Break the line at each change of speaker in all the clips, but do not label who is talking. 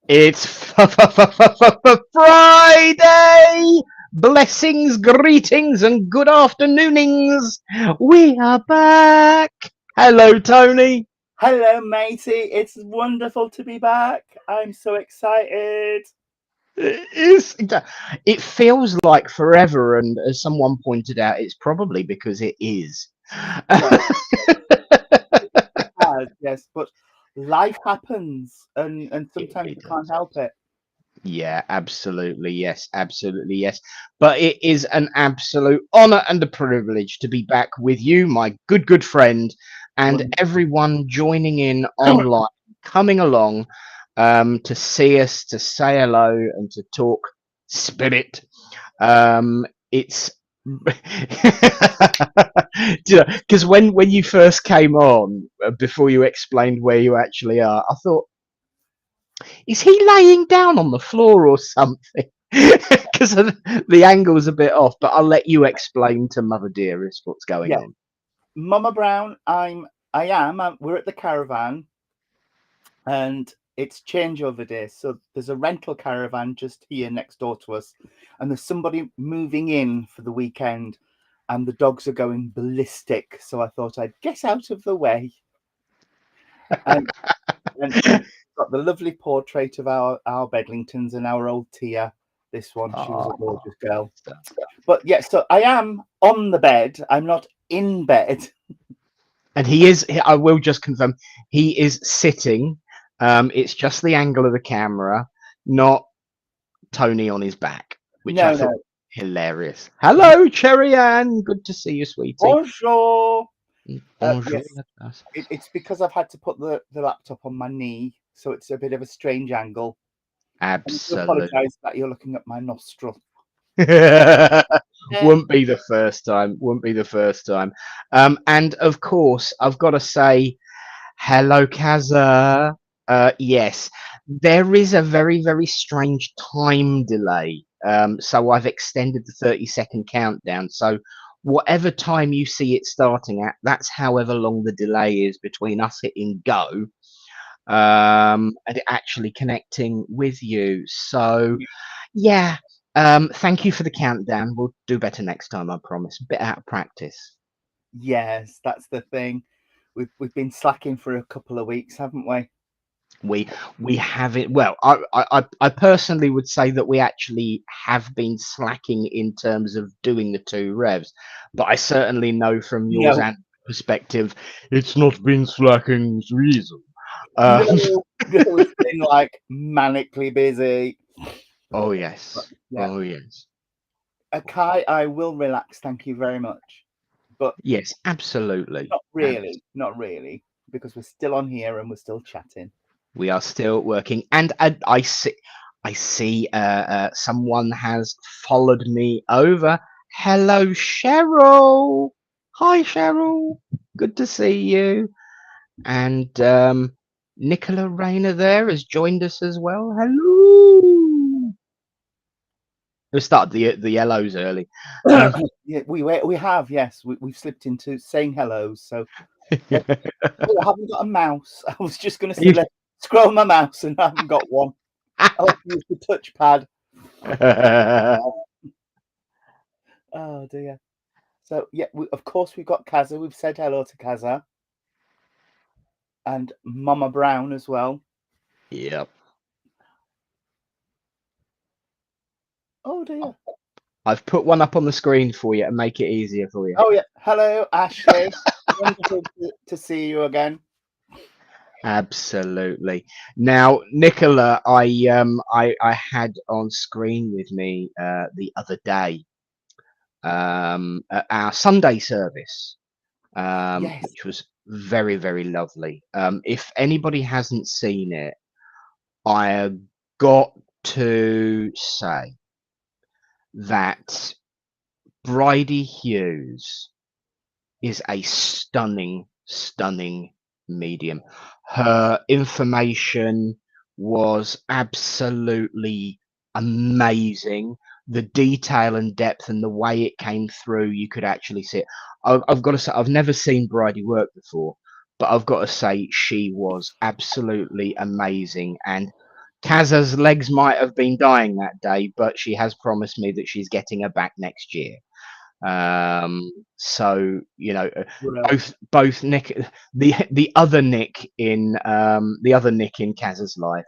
It's Friday! Blessings, greetings, and good afternoonings. We are back. Hello, Tony.
Hello, matey. It's wonderful to be back. I'm so excited.
It feels like forever, and as someone pointed out, it's probably because it is.
Yes, it has, yes, but life happens, and
It
sometimes
really
you can't
does.
help it.
Yeah, absolutely. Yes, absolutely. Yes. But it is an absolute honor and a privilege to be back with you, my good friend, and
Wonderful.
everyone joining in online, coming along to see us, to say hello, and to talk spirit. It's because when you first came on, before you explained where you actually are, I thought, is he laying down on the floor or something? Because the angle's a bit off, but I'll let you explain to Mother Dearest what's going
Yeah,
on.
Mama Brown. We're at the caravan, and it's changeover day. So there's a rental caravan just here next door to us, and there's somebody moving in for the weekend, and the dogs are going ballistic. So I thought I'd get out of the way. And and got the lovely portrait of our Bedlingtons and our old Tia. This one, she was a
Oh,
gorgeous girl. But yeah, so I am on the bed. I'm not in bed.
and he is. I will just confirm he is sitting. It's just the angle of the camera, not Tony on his back, which I
No,
thought
no.
hilarious. Hello, Cherry Ann. Good to see you, sweetie.
Bonjour.
Bonjour.
Yes, it's because I've had to put the laptop on my knee, so it's a bit of a strange angle. I do
Absolutely.
apologise that you're looking at my nostril. Eh,
Wouldn't be the first time. Wouldn't be the first time. And of course, I've got to say, hello, Kaza. Yes, there is a very strange time delay. So I've extended the 30-second countdown. So whatever time you see it starting at, that's however long the delay is between us hitting go and it actually connecting with you. So yeah, thank you for the countdown. We'll do better next time, I promise. A bit out of practice.
yes, that's the thing. We've been slacking for a couple of weeks, haven't we?
We we have it. Well, I personally would say that we actually have been slacking in terms of doing the two revs, but I certainly know from yours
No,
and perspective, it's not been slacking reason.
no,
Um,
no. It's been like manically busy.
oh
But
yes,
yeah,
oh yes,
Kai, I will relax. Thank you very much. But
yes, absolutely.
not really, because we're still on here and we're still chatting.
We are still working, and I see. Someone has followed me over. Hello, Cheryl. Hi, Cheryl. Good to see you. And Nicola Rayner there has joined us as well. Hello. We started the yellows early.
Yeah, we have, yes, we've slipped into saying hellos. So oh, I haven't got a mouse. I was just going to say, let's scroll my mouse, and I haven't got one. I'll have to use the touchpad. Oh dear. So yeah, of course we've got Kaza. We've said hello to Kaza and Mama Brown as well.
Yep.
Oh dear.
I've put one up on the screen for you and make it easier for you.
Oh yeah. Hello, Ashley. Wonderful to see you again.
Absolutely. Now, Nicola, I had on screen with me the other day at our Sunday service,
Yes.
which was very lovely. If anybody hasn't seen it, I have got to say that Bridie Hughes is a stunning medium. Her information was absolutely amazing. The detail and depth and the way it came through, you could actually see it. I've got to say, I've never seen Bridie work before, but I've got to say she was absolutely amazing. And Kaza's legs might have been dying that day, but she has promised me that she's getting her back next year. So
Well,
both Nick, the other Nick in Kaz's life,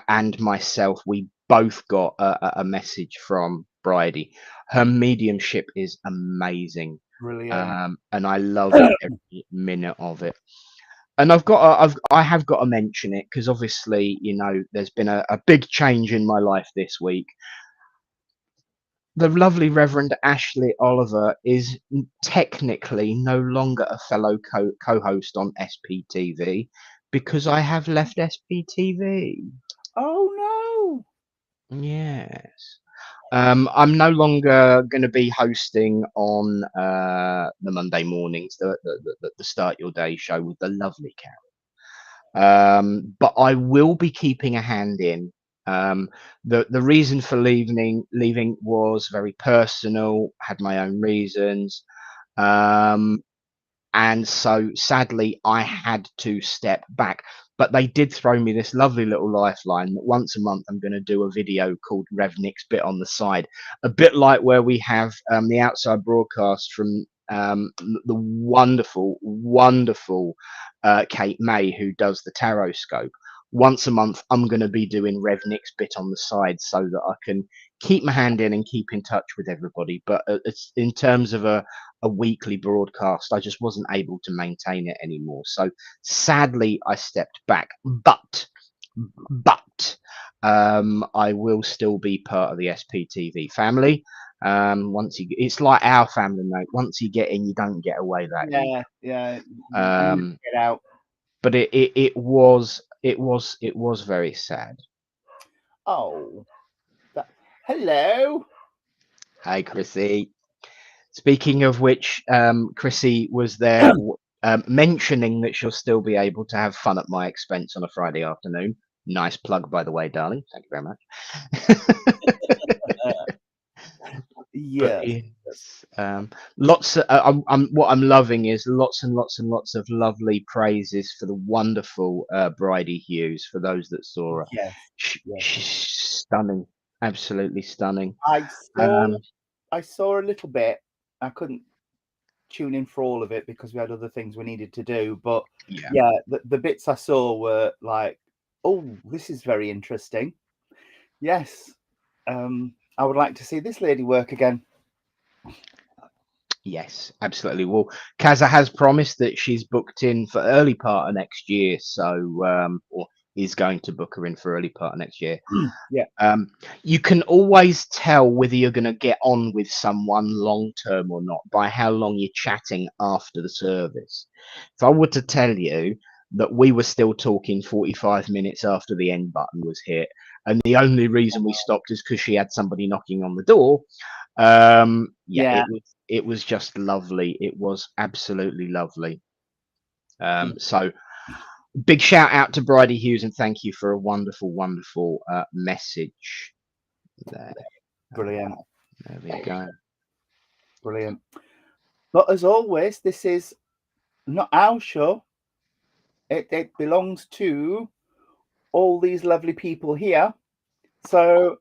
and myself, we both got a message from Bridie. Her mediumship is amazing,
brilliant.
and I love every minute of it. And I have got to mention it because obviously, there's been a big change in my life this week. The lovely Reverend Ashley Oliver is technically no longer a fellow co-host on SPTV because I have left SPTV.
Oh
Yes. I'm no longer going to be hosting on the Monday mornings, the Start Your Day show with the lovely Karen. But I will be keeping a hand in. The reason for leaving was very personal, had my own reasons. Um, and so sadly I had to step back, but they did throw me this lovely little lifeline that once a month I'm going to do a video called Rev Nick's Bit on the Side, a bit like where we have the outside broadcast from the wonderful Kate May, who does the tarot scope. Once a month I'm going to be doing Rev Nick's Bit on the Side so that I can keep my hand in and keep in touch with everybody, but it's in terms of a weekly broadcast, I just wasn't able to maintain it anymore. So sadly, I stepped back. But I will still be part of the SPTV family. It's like our family, mate. Once you get in, you don't get away that easy.
no. Yeah. You never
Um,
get out.
but it was very sad.
Oh, that. Hello.
Hi, Chrissy. Speaking of which, Chrissy was there mentioning that she'll still be able to have fun at my expense on a Friday afternoon. Nice plug, by the way, darling. Thank you very much. But
Yes.
yes, lots. What I'm loving is lots and lots and lots of lovely praises for the wonderful Bridie Hughes. For those that saw her,
Yes. Yes.
she's stunning, absolutely stunning.
I saw.
Um,
I saw a little bit. I couldn't tune in for all of it because we had other things we needed to do. But
yeah.
yeah, the bits I saw were like, oh, this is very interesting. Yes. I would like to see this lady work again.
Yes, absolutely. Well, Kaza has promised that she's booked in for early part of next year, so or is going to book her in for early part of next year.
Yeah.
You can always tell whether you're going to get on with someone long term or not by how long you're chatting after the service. If I were to tell you that we were still talking 45 minutes after the end button was hit, and the only reason we stopped is because she had somebody knocking on the door. Yeah,
Yeah.
it was just lovely. It was absolutely lovely.
Yeah.
So big shout out to Bridie Hughes and thank you for a wonderful message there.
Brilliant.
There we go.
Brilliant. But as always, this is not our show. It belongs to all these lovely people here. So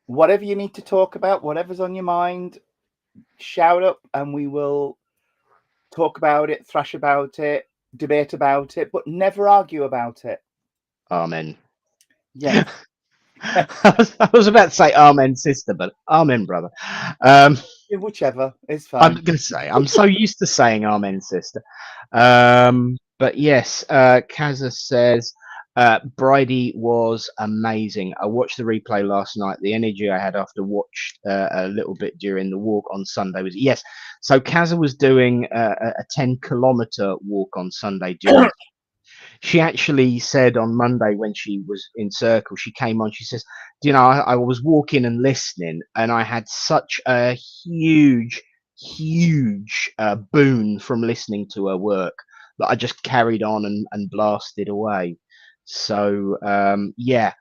whatever you need to talk about, whatever's on your mind, shout up and we will talk about it, thrash about it, debate about it, but never argue about it.
Amen.
Yes.
I was about to say amen, sister, but amen, brother. Um,
Whichever is
I'm
fine.
going to say, I'm so used to saying amen, sister. But yes, Kaza says, Bridie was amazing. I watched the replay last night. The energy I had after watched a little bit during the walk on Sunday was, yes. So Kaza was doing a 10-kilometer walk on Sunday during. She actually said on Monday when she was in circle, she came on, she says, I was walking and listening, and I had such a huge boon from listening to her work that I just carried on and blasted away. So, yeah,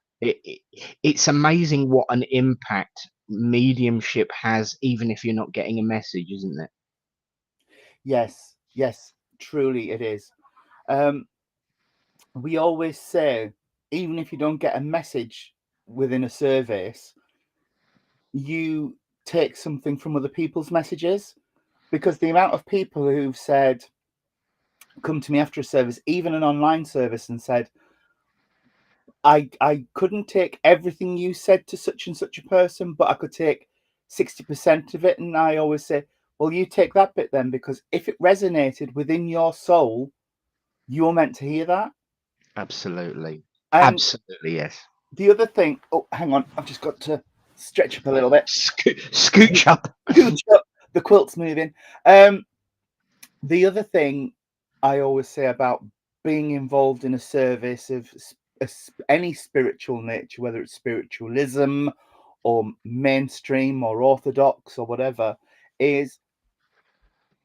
it's amazing what an impact mediumship has, even if you're not getting a message, isn't it?
Yes, truly it is. We always say even if you don't get a message within a service, you take something from other people's messages, because the amount of people who've said, come to me after a service, even an online service, and said, I couldn't take everything you said to such and such a person, but I could take 60% of it. And I always say, well, you take that bit then, because if it resonated within your soul, you're meant to hear that.
Absolutely.
And
Absolutely, yes.
the other thing, oh, hang on, I've just got to stretch up a little bit.
Scooch up.
The quilt's moving. The other thing I always say about being involved in a service of any spiritual nature, whether it's spiritualism or mainstream or orthodox or whatever, is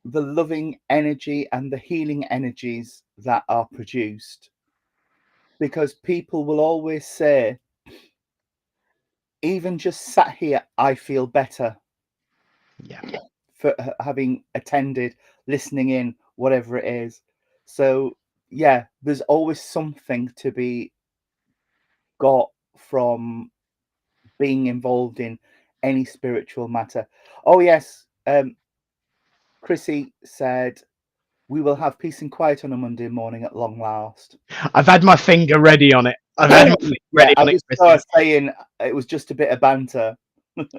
the loving energy and the healing energies that are produced. Because people will always say, even just sat here, I feel better
Yeah.
for having attended, listening in, whatever it is. So, yeah, there's always something to be got from being involved in any spiritual matter. Oh, yes. Chrissy said, we will have peace and quiet on a Monday morning at long last.
I've had my finger ready on it. I've had my finger
Yeah,
ready
I
on it,
was
Chrissy.
saying it was just a bit of banter.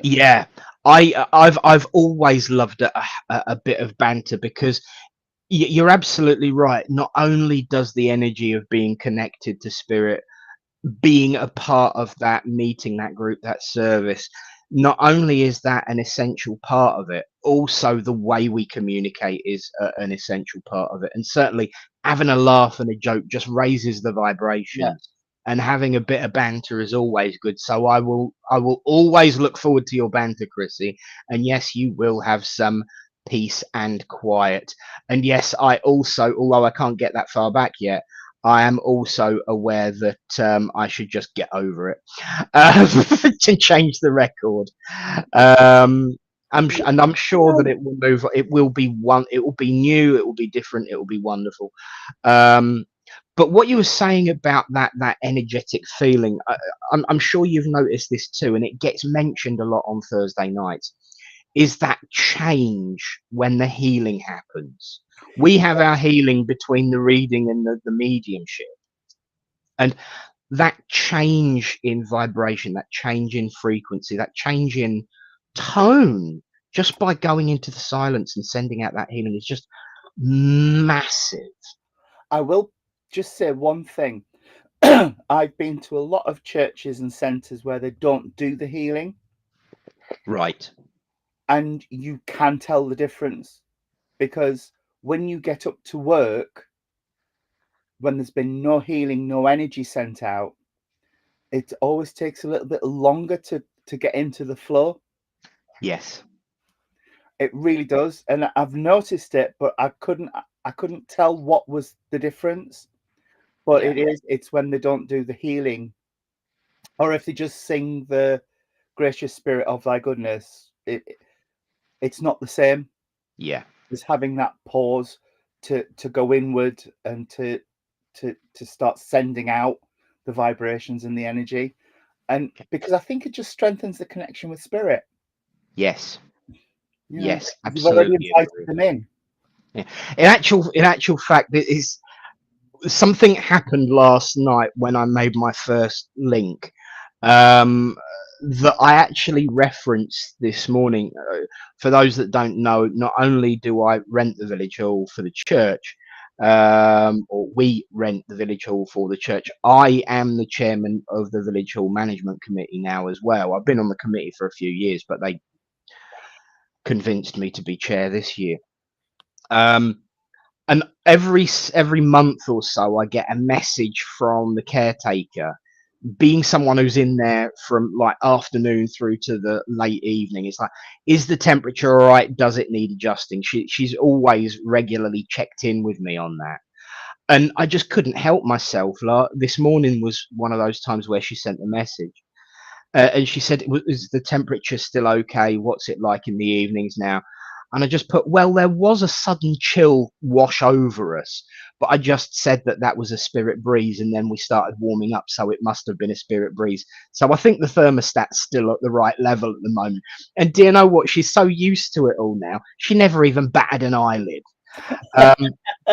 Yeah, I've always loved a bit of banter, because you're absolutely right. Not only does the energy of being connected to spirit, being a part of that meeting, that group, that service, not only is that an essential part of it, also the way we communicate is an essential part of it. And certainly having a laugh and a joke just raises the
Yeah.
vibrations. And having a bit of banter is always good. So I will always look forward to your banter, Chrissy. And yes, you will have some peace and quiet. And yes, I also, although I can't get that far back yet, I am also aware that I should just get over it, to change the record. And I'm sure that it will move. It will be one. It will be new. It will be different. It will be wonderful. Um, but what you were saying about that energetic feeling, I'm sure you've noticed this too, and it gets mentioned a lot on Thursday nights. Is that change when the healing happens? We have our healing between the reading and the mediumship, and that change in vibration, that change in frequency, that change in tone, just by going into the silence and sending out that healing, is just massive.
I will just say one thing. I've been to a lot of churches and centres where they don't do the healing,
Right.
and you can tell the difference, because when you get up to work, when there's been no healing, no energy sent out, it always takes a little bit longer to get into the flow.
Yes.
It really does, and I've noticed it, but I couldn't tell what was the difference. But
Yeah.
it's when they don't do the healing, or if they just sing the gracious spirit of thy goodness, it's not the same
Yeah.
as having that pause to go inward and to start sending out the vibrations and the energy. And because I think it just strengthens the connection with spirit,
Yes.
you know,
Yes.
you've already
Absolutely
invited
agree.
them in.
Yeah. In actual fact, it is something happened last night when I made my first link, um, that I actually referenced this morning. For those that don't know, not only do I rent the village hall for the church, or we rent the village hall for the church, I am the chairman of the village hall management committee now as well. I've been on the committee for a few years, but they convinced me to be chair this year. Um, and every month or so I get a message from the caretaker, being someone who's in there from like afternoon through to the late evening. It's like, is the temperature all right? Does it need adjusting? She's always regularly checked in with me on that, and I just couldn't help myself. Like, this morning was one of those times where she sent a message, and she said, is the temperature still okay? What's it like in the evenings now? And I just put, well, there was a sudden chill wash over us, but I just said that that was a spirit breeze, and then we started warming up, so it must have been a spirit breeze. So I think the thermostat's still at the right level at the moment. And do you know what? She's so used to it all now, she never even batted an eyelid. Um,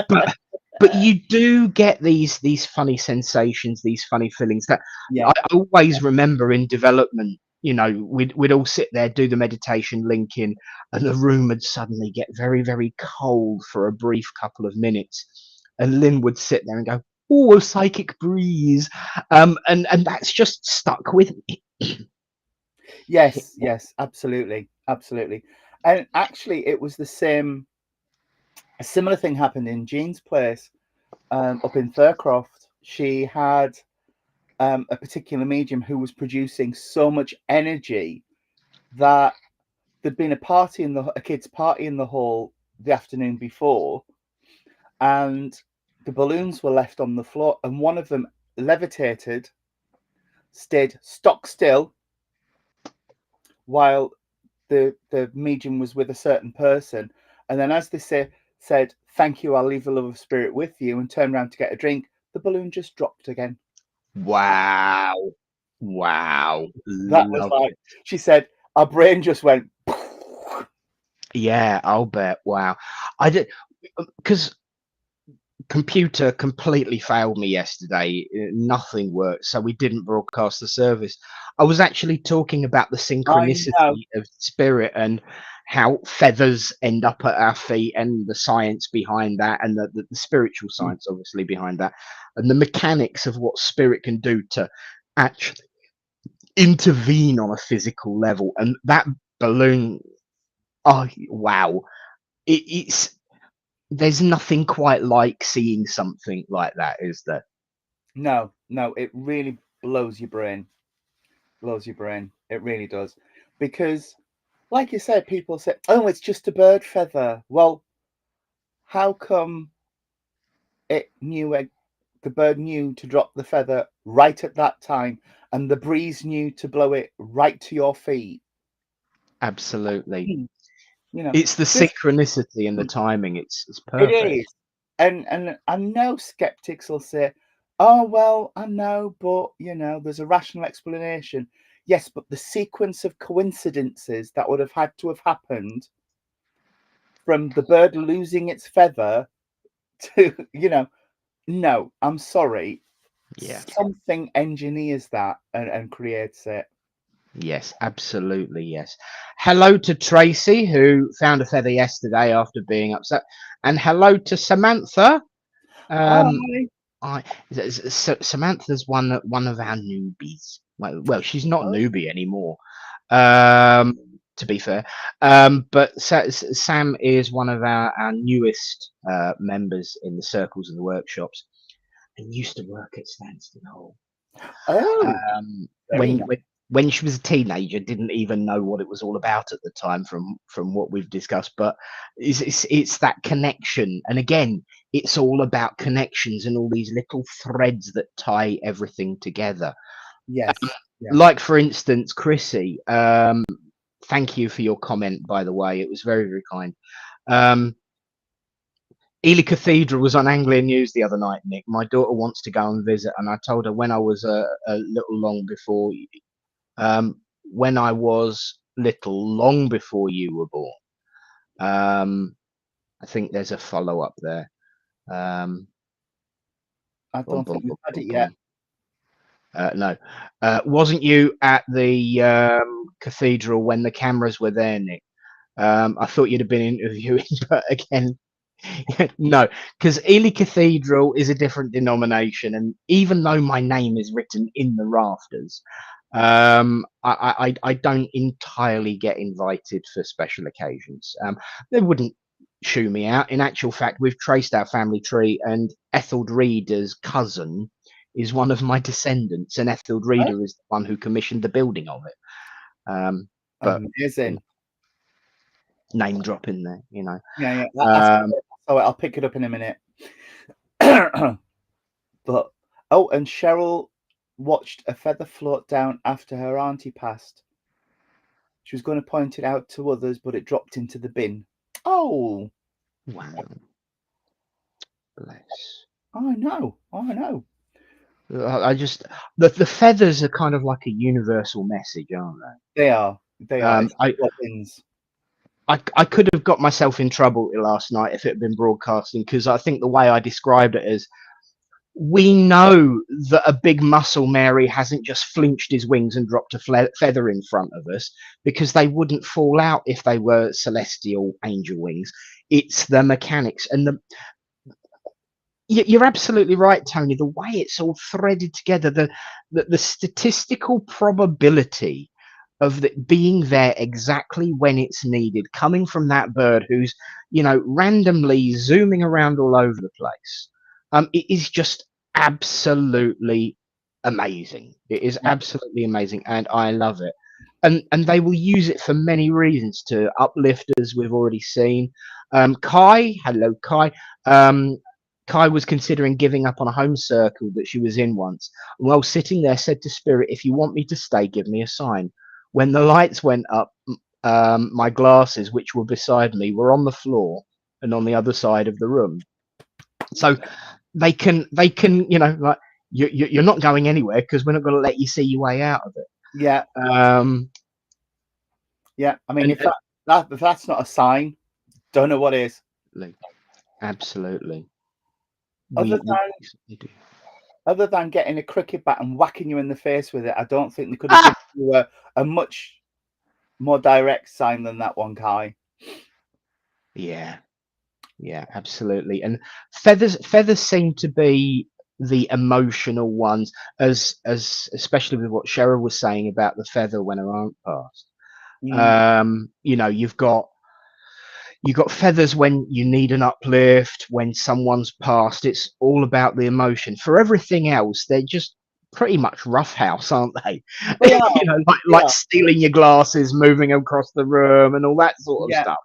but but you do get these funny sensations, these funny feelings that
Yeah.
I always remember in development. You know, we'd all sit there, do the meditation, link in, and the room would suddenly get very, very cold for a brief couple of minutes. And Lynn would sit there and go, "Oh, a psychic breeze," and that's just stuck with me.
Yes, yes, absolutely, absolutely. And actually, it was the same. A similar thing happened in Jean's place up in Thurcroft. She had a particular medium who was producing so much energy that there'd been a kids' party in the hall the afternoon before, and the balloons were left on the floor, and one of them levitated, stayed stock still while the medium was with a certain person, and then as they said, "Thank you, I'll leave the love of spirit with you," and turned around to get a drink, the balloon just dropped again.
Wow, wow,
That was
love
like,
it.
she said, our brain just went.
Yeah, I'll bet. Wow, I did because computer completely failed me yesterday. Nothing worked, so we didn't broadcast the service. I was actually talking about the
I know.
synchronicity of spirit and how feathers end up at our feet, and the science behind that, and the spiritual science obviously behind that, and the mechanics of what spirit can do to actually intervene on a physical level. And that balloon, oh wow, it's there's nothing quite like seeing something like that, is there?
No, no, it really blows your brain. Blows your brain. It really does. Because, like you said, people say, oh, it's just a bird feather. Well, how come the bird knew to drop the feather right at that time, and the breeze knew to blow it right to your feet?
Absolutely.
Hmm. You know,
It's the
this
synchronicity and the timing. It's
it
perfect.
is. And I know skeptics will say, "Oh, well, I know, but, there's a rational explanation." Yes, but the sequence of coincidences that would have had to have happened from the bird losing its feather to, no, I'm sorry.
Yeah.
Something engineers that and creates it.
Yes, absolutely. Yes. Hello to Tracy, who found a feather yesterday after being upset, and hello to Samantha. Um,
Hi.
I Samantha's one of our newbies. Well, she's not a
Oh,
newbie anymore. Um, to be fair, but Sam is one of our newest members in the circles and the workshops, and used to work at Stansted Hall.
oh,
Um,
very
when
nice.
when when she was a teenager, didn't even know what it was all about at the time, from what we've discussed. But it's that connection, and again, it's all about connections and all these little threads that tie everything together.
Yes. Yeah.
Like for instance, Chrissy. Thank you for your comment, by the way. It was very, very kind. Um, Ely Cathedral was on Anglian News the other night, Nick. My daughter wants to go and visit, and I told her when I was a little long before, when I was little long before you were born. I think there's a follow up there. Um,
I
bum,
don't
bum,
think we've
bum,
had
bum,
it yet.
bum. No, wasn't you at the cathedral when the cameras were there, Nick? I thought you'd have been interviewing, but again, no, because Ely Cathedral is a different denomination, and even though my name is written in the rafters, I don't entirely get invited for special occasions. They wouldn't shoo me out. In actual fact, we've traced our family tree, and Etheld Reader's cousin is one of my descendants, and Etheld
Oh,
Reader is the one who commissioned the building of it. Um, but you know,
amazing.
name drop in there, you know.
Yeah, yeah.
Um,
Oh, I'll pick it up in a minute. But and Cheryl watched a feather float down after her auntie passed. She was going to point it out to others, but it dropped into the bin. Oh,
Wow. Bless.
I know.
I just the feathers are kind of like a universal message, aren't
They are.
they?
It's robins.
I could have got myself in trouble last night if it had been broadcasting, because I think the way I described it is, we know that a big muscle Mary hasn't just flinched his wings and dropped a feather in front of us, because they wouldn't fall out if they were celestial angel wings. It's the mechanics and you're absolutely right, Tony. The way it's all threaded together, the statistical probability of it being there exactly when it's needed, coming from that bird who's, randomly zooming around all over the place. It is just absolutely amazing. It is
Yeah.
absolutely amazing, and I love it. And they will use it for many reasons to uplift, as we've already seen. Kai, hello, Kai. Kai was considering giving up on a home circle that she was in once. And while sitting there, said to Spirit, "If you want me to stay, give me a sign." When the lights went up, my glasses, which were beside me, were on the floor and on the other side of the room. So they can, like, you're not going anywhere because we're not going to let you see your way out of it.
Yeah. Yeah. I mean, if that's not a sign, don't know what is.
Absolutely.
Other than getting a cricket bat and whacking you in the face with it, I don't think they could have given you a much more direct sign than that one, Kai.
Yeah, absolutely. And feathers seem to be the emotional ones, as especially with what Cheryl was saying about the feather when her aunt passed. You've got feathers when you need an uplift, when someone's passed. It's all about the emotion. For everything else, they're just pretty much roughhouse, aren't they?
They are.
like stealing your glasses, moving across the room, and all that sort of stuff.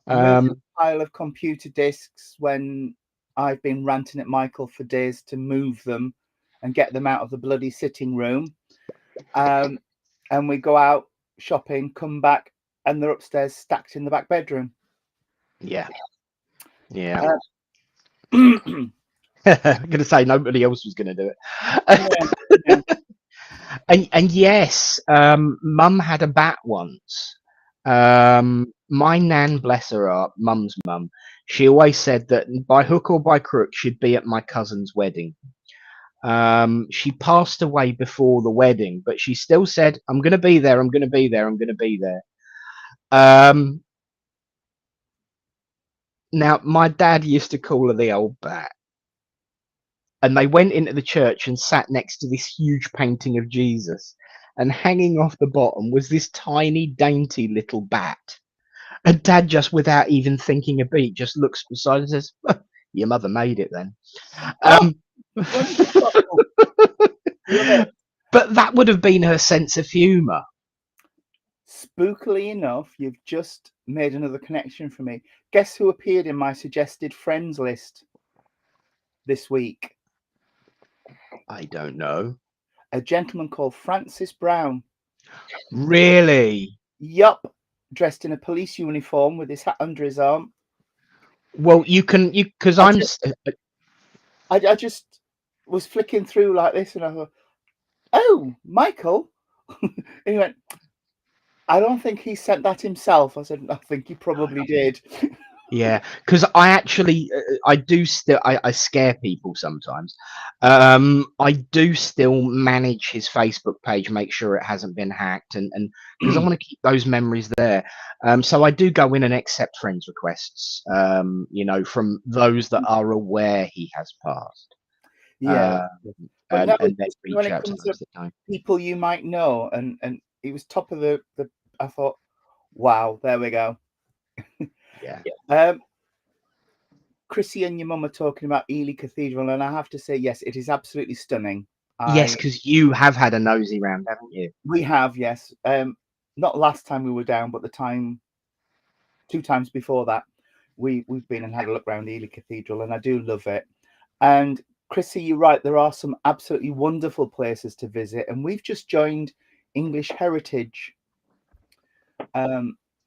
Moving a pile of computer discs when I've been ranting at Michael for days to move them and get them out of the bloody sitting room. And we go out shopping, come back, and they're upstairs stacked in the back bedroom.
Yeah. I'm going to say nobody else was going to do it. And yes, Mum had a bat once. My nan, bless her heart, Mum's mum, she always said that by hook or by crook she'd be at my cousin's wedding. She passed away before the wedding, but she still said, "I'm going to be there. I'm going to be there. I'm going to be there." Now, my dad used to call her the old bat. And they went into the church and sat next to this huge painting of Jesus. And hanging off the bottom was this tiny, dainty little bat. And Dad, just without even thinking a beat, just looks beside and says, "Your mother made it then." But that would have been her sense of humour.
Spookily enough, you've just made another connection for me. Guess who appeared in my suggested friends list this week?
I don't know.
A gentleman called Francis Brown.
Really?
Yup. Dressed in a police uniform with his hat under his arm.
Well, because
I just was flicking through like this and I thought, "Oh, Michael." And he went, "I don't think he sent that himself." I said, "I think he probably did."
Yeah, because I actually, I scare people sometimes. I do still manage his Facebook page, make sure it hasn't been hacked, and because I want to keep those memories there. So I do go in and accept friends requests, from those that are aware he has passed.
Yeah. But
and then reach
when it
out to
comes
those
to
that don't.
people you might know, and he was top of the I thought, wow, there we go.
Yeah.
Chrissy and your mum are talking about Ely Cathedral, and I have to say, yes, it is absolutely stunning.
Yes, because you have had a nosy round, haven't you?
We have, yes. Not last time we were down, but the 2 times before that, we've been and had a look around Ely Cathedral, and I do love it. And Chrissy, you're right, there are some absolutely wonderful places to visit, and we've just joined English Heritage,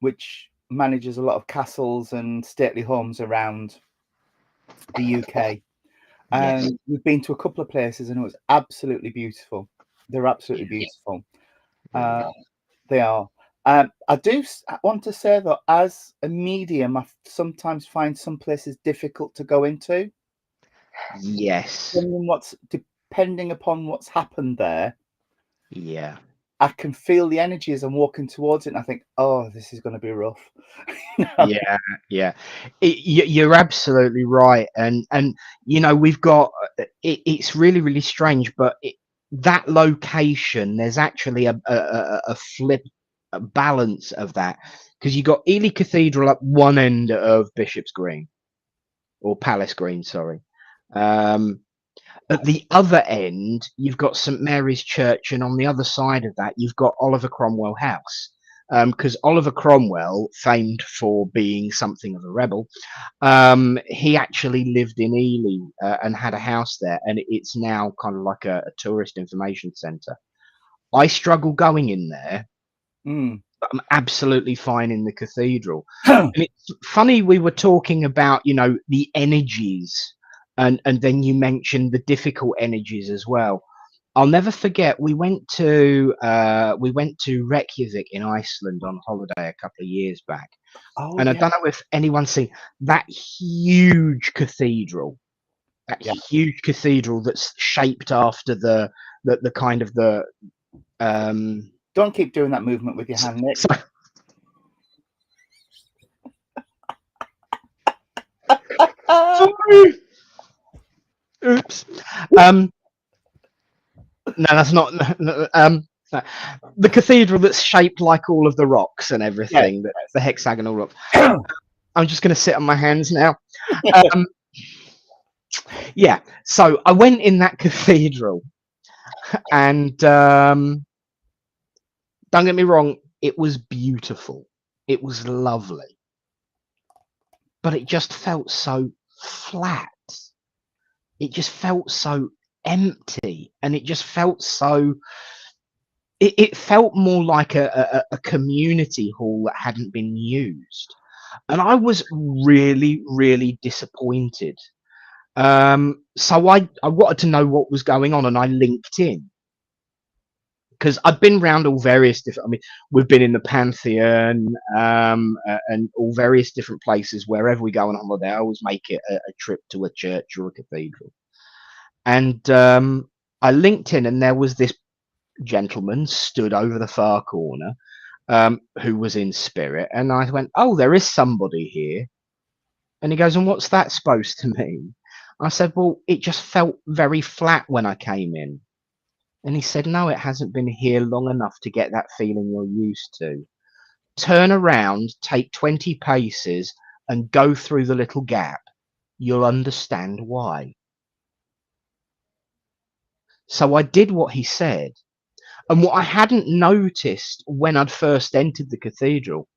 which manages a lot of castles and stately homes around the UK.
Yes.
And we've been to a couple of places, and it was absolutely beautiful. They're absolutely beautiful. Uh,
Brilliant.
they are. I do want to say that as a medium, I sometimes find some places difficult to go into.
Yes.
Depending upon what's happened there,
Yeah.
I can feel the energy as I'm walking towards it, and I think, "Oh, this is going to be rough."
Yeah, yeah. You're absolutely right, and we've got it's really really strange, but that location there's actually a flip a balance of that because you got Ely Cathedral at one end of Bishop's Green or Palace Green, sorry. Um, at the other end, you've got St Mary's Church, and on the other side of that, you've got Oliver Cromwell House. Because Oliver Cromwell, famed for being something of a rebel, he actually lived in Ely and had a house there, and it's now kind of like a tourist information centre. I struggle going in there,
Mm.
but I'm absolutely fine in the cathedral. And it's funny we were talking about, the energies, and then you mentioned the difficult energies as well. I'll never forget we went to Reykjavik in Iceland on holiday a couple of years back.
Oh,
And I
yeah.
don't know if anyone's seen that huge cathedral. That
Yeah.
huge cathedral that's shaped after the kind of the
Don't keep doing that movement with your hand, Nick.
so, sorry. Oops. No, that's not. No. The cathedral that's shaped like all of the rocks and
Yes.
everything. The hexagonal rock. I'm just going to sit on my hands now. Um, yeah. So I went in that cathedral, and don't get me wrong, it was beautiful. It was lovely, but it just felt so flat. It just felt so empty, and it just felt so it felt more like a community hall that hadn't been used, and I was really really disappointed. So I wanted to know what was going on, and I linked in because I've been around all various different. I mean, we've been in the Pantheon and all various different places. Wherever we go on holiday, I always make it a trip to a church or a cathedral. And I linked in, and there was this gentleman stood over the far corner who was in spirit. And I went, "Oh, there is somebody here." And he goes, "And what's that supposed to mean?" I said, "Well, it just felt very flat when I came in." And he said, "No, it hasn't been here long enough to get that feeling you're used to. Turn around, take 20 paces, and go through the little gap. You'll understand why." So I did what he said. And what I hadn't noticed when I'd first entered the cathedral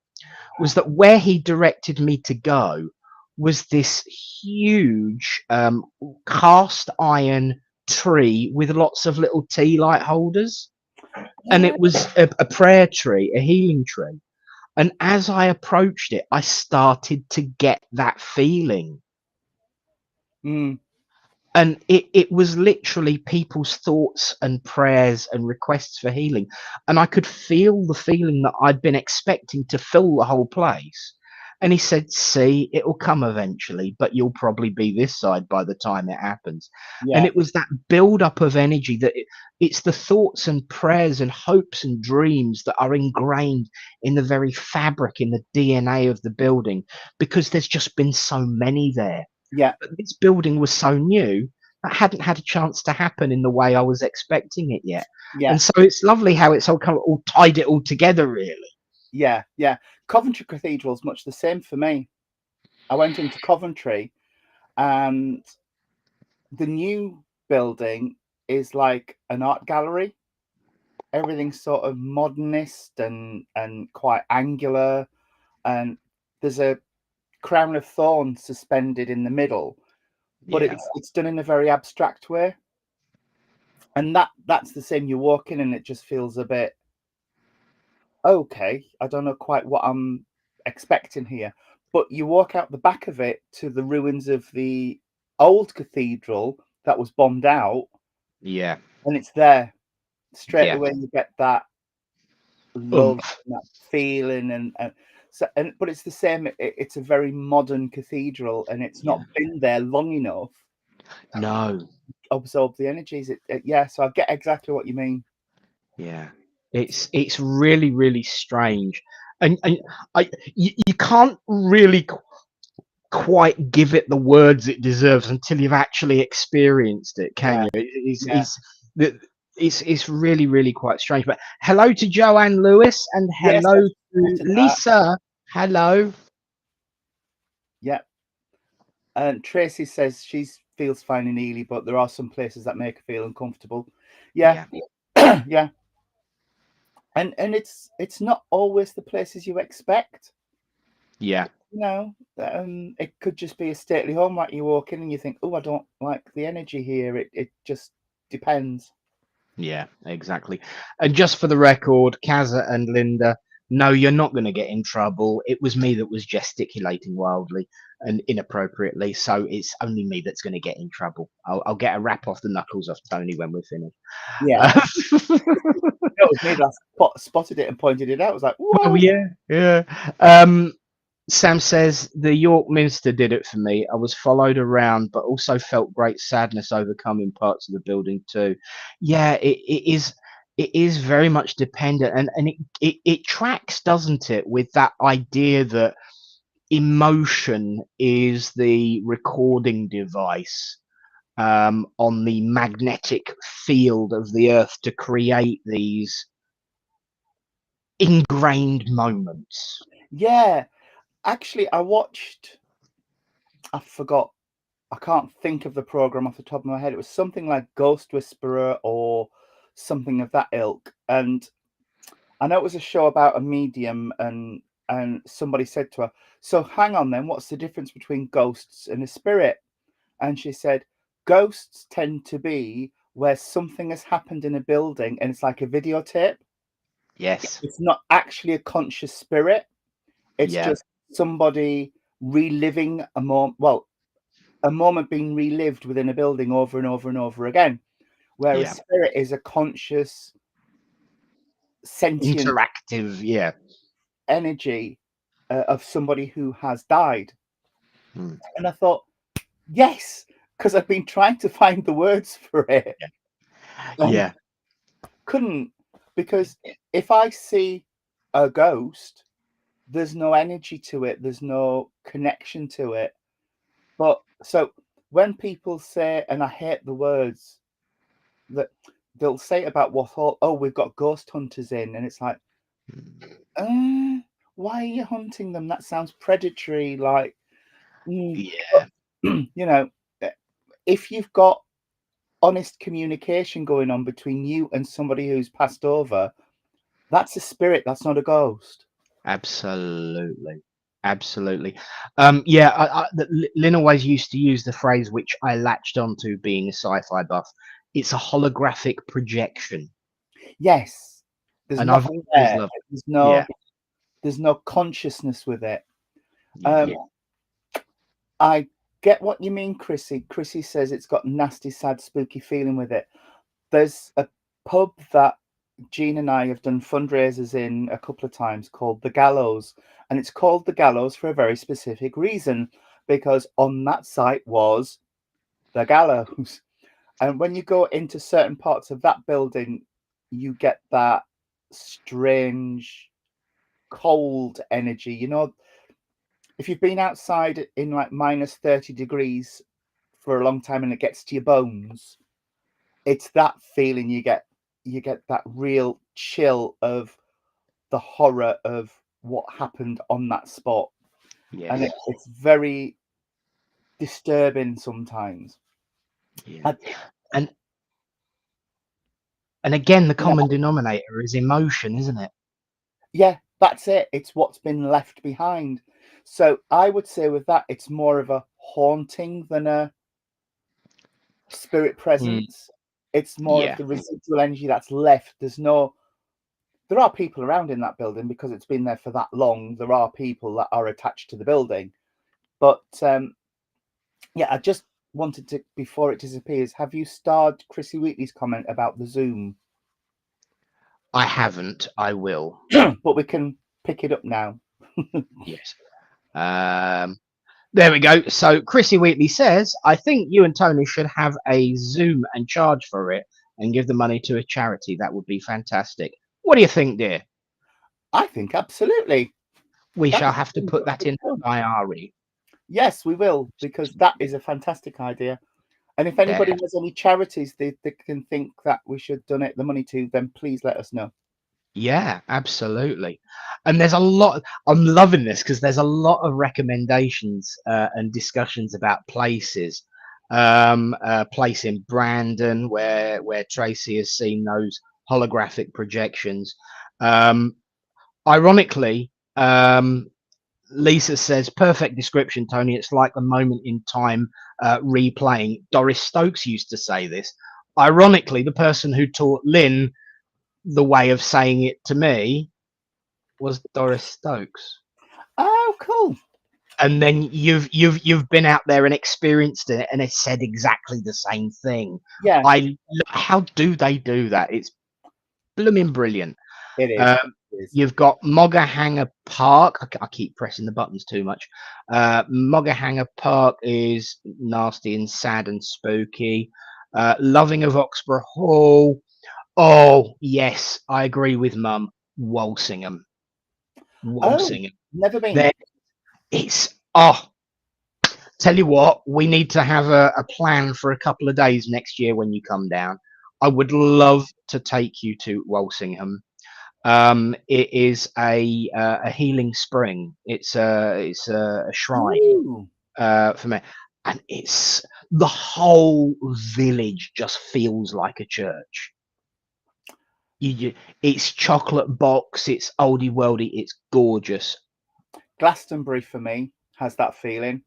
was that where he directed me to go was this huge cast iron tree with lots of little tea light holders. And
Yeah.
it was a prayer tree, a healing tree. And as I approached it, I started to get that feeling.
Mm.
And it was literally people's thoughts and prayers and requests for healing. And I could feel the feeling that I'd been expecting to fill the whole place. And he said, "See, it'll come eventually, but you'll probably be this side by the time it happens." And
Yeah.
it was that build up of energy that it's the thoughts and prayers and hopes and dreams that are ingrained in the very fabric, in the DNA of the building, because there's just been so many there.
Yeah.
But this building was so new that hadn't had a chance to happen in the way I was expecting it yet.
Yeah.
And so it's lovely how it's all kind of all tied it all together, really.
Yeah. Yeah. Coventry Cathedral is much the same for me. I went into Coventry, and the new building is like an art gallery. Everything's sort of modernist and quite angular, and there's a crown of thorns suspended in the middle, but
Yeah.
it's done in a very abstract way. And that's the same. You walk in and it just feels a bit okay. I don't know quite what I'm expecting here. But you walk out the back of it to the ruins of the old cathedral that was bombed out,
Yeah.
and it's there. Straight
Yeah.
away, you get that love,
Oomph.
and that feeling, and so, but it's the same. It's a very modern cathedral, and it's not
Yeah.
been there long enough
No.
to absorb the energies. Yeah, so I get exactly what you mean.
Yeah. It's really, really strange. And you can't really quite give it the words it deserves until you've actually experienced it, can
Yeah,
you?
yeah.
It's really, really quite strange. But hello to Joanne Lewis and
Yes,
hello
I
to
spotted that.
Lisa. Hello.
Yeah. And Tracy says she feels fine in Ely, but there are some places that make her feel uncomfortable. Yeah,
Yeah.
yeah. And it's not always the places you expect.
Yeah.
You know, it could just be a stately home like you walk in and you think, oh, I don't like the energy here. It just depends.
Yeah, exactly. And just for the record, Kaza and Linda, no, you're not going to get in trouble. It was me that was gesticulating wildly and inappropriately, so it's only me that's going to get in trouble. I'll get a rap off the knuckles off Tony when we're finished.
Yeah. It was me that spotted it and pointed it out. I was like,
Well,
whoa.
yeah, yeah. Sam says the York Minster did it for me. I was followed around, but also felt great sadness overcoming parts of the building too. Yeah, it is. It is very much dependent, and it tracks, doesn't it, with that idea that emotion is the recording device on the magnetic field of the Earth to create these ingrained moments.
Yeah. Actually, I forgot, I can't think of the program off the top of my head. It was something like Ghost Whisperer or something of that ilk. And I know it was a show about a medium, and somebody said to her, "So hang on then, what's the difference between ghosts and a spirit?" And she said, "Ghosts tend to be where something has happened in a building and it's like a videotape.
Yes.
It's not actually a conscious spirit. It's
Yeah.
just somebody reliving a moment being relived within a building over and over and over again, where a
Yeah.
spirit is a conscious, sentient
Interactive. Yeah.
energy of somebody who has died."
Mm.
And I thought, yes, because I've been trying to find the words for it
Yeah.
and
Yeah.
couldn't, because if I see a ghost, there's no energy to it, there's no connection to it. But so when people say, and I hate the words that they'll say about what, oh, we've got ghost hunters in, and it's like, why are you hunting them? That sounds predatory. Like, but,
Yeah.
you know, if you've got honest communication going on between you and somebody who's passed over, that's a spirit. That's not a ghost.
Absolutely. Absolutely. Yeah. Lynn always used to use the phrase which I latched onto being a sci-fi buff. It's a holographic projection,
Yes, there's
and I've
nothing
always
there.
loved.
There's
Yeah.
no there's no consciousness with it.
Yeah.
Um, I get what you mean, Chrissy. Chrissy says it's got nasty, sad, spooky feeling with it. There's a pub that Jean and I have done fundraisers in a couple of times called The Gallows, and it's called The Gallows for a very specific reason, because on that site was the gallows. And when you go into certain parts of that building, you get that strange, cold energy. You know, if you've been outside in like minus 30 degrees for a long time and it gets to your bones, it's that feeling you get. You get that real chill of the horror of what happened on that spot. And
Yes.
it's very disturbing sometimes.
Yeah.
I,
And and again, the
yeah,
common denominator is emotion, isn't it?
yeah, that's it. It's what's been left behind. So I would say with that, it's more of a haunting than a spirit
Mm.
presence. It's more of
Yeah.
the residual energy that's left. There's no there are people around in that building because it's been there for that long. There are people that are attached to the building. But yeah, I just wanted to, before it disappears, have you starred Chrissy Wheatley's comment about the Zoom?
I haven't. I will.
But we can pick it up now.
Yes. There we go. So Chrissy Wheatley says, I think you and Tony should have a Zoom and charge for it and give the money to a charity. That would be fantastic. What do you think, dear?
I think absolutely.
We
That
shall
is
have to
really
put
good
that in the
fun.
diary.
Yes, we will, because that is a fantastic idea. And if anybody
There.
has any charities they can think that we should donate the money to, then please let us know.
Yeah, absolutely. And there's a lot. I'm loving this because there's a lot of recommendations and discussions about places. Place in Brandon where Tracy has seen those holographic projections. Ironically, Lisa says, perfect description, Tony. It's like the moment in time replaying. Doris Stokes used to say this. Ironically, the person who taught Lynn the way of saying it to me was Doris Stokes.
Oh, cool.
And then you've been out there and experienced it, and it said exactly the same thing.
Yeah,
How do they do that? It's blooming brilliant.
it is. It is.
You've got Moggerhanger Park. I keep pressing the buttons too much. Moggerhanger Park is nasty and sad and spooky. Loving of Oxborough Hall. Oh, yes, I agree with Mum. Walsingham.
Oh,
Walsingham.
never been.
There, it's, tell you what, we need to have a plan for a couple of days next year when you come down. I would love to take you to Walsingham. It is a healing spring. It's a shrine
Ooh.
for me, and it's the whole village just feels like a church. It's chocolate box. It's oldie worldy. It's gorgeous.
Glastonbury for me has that feeling.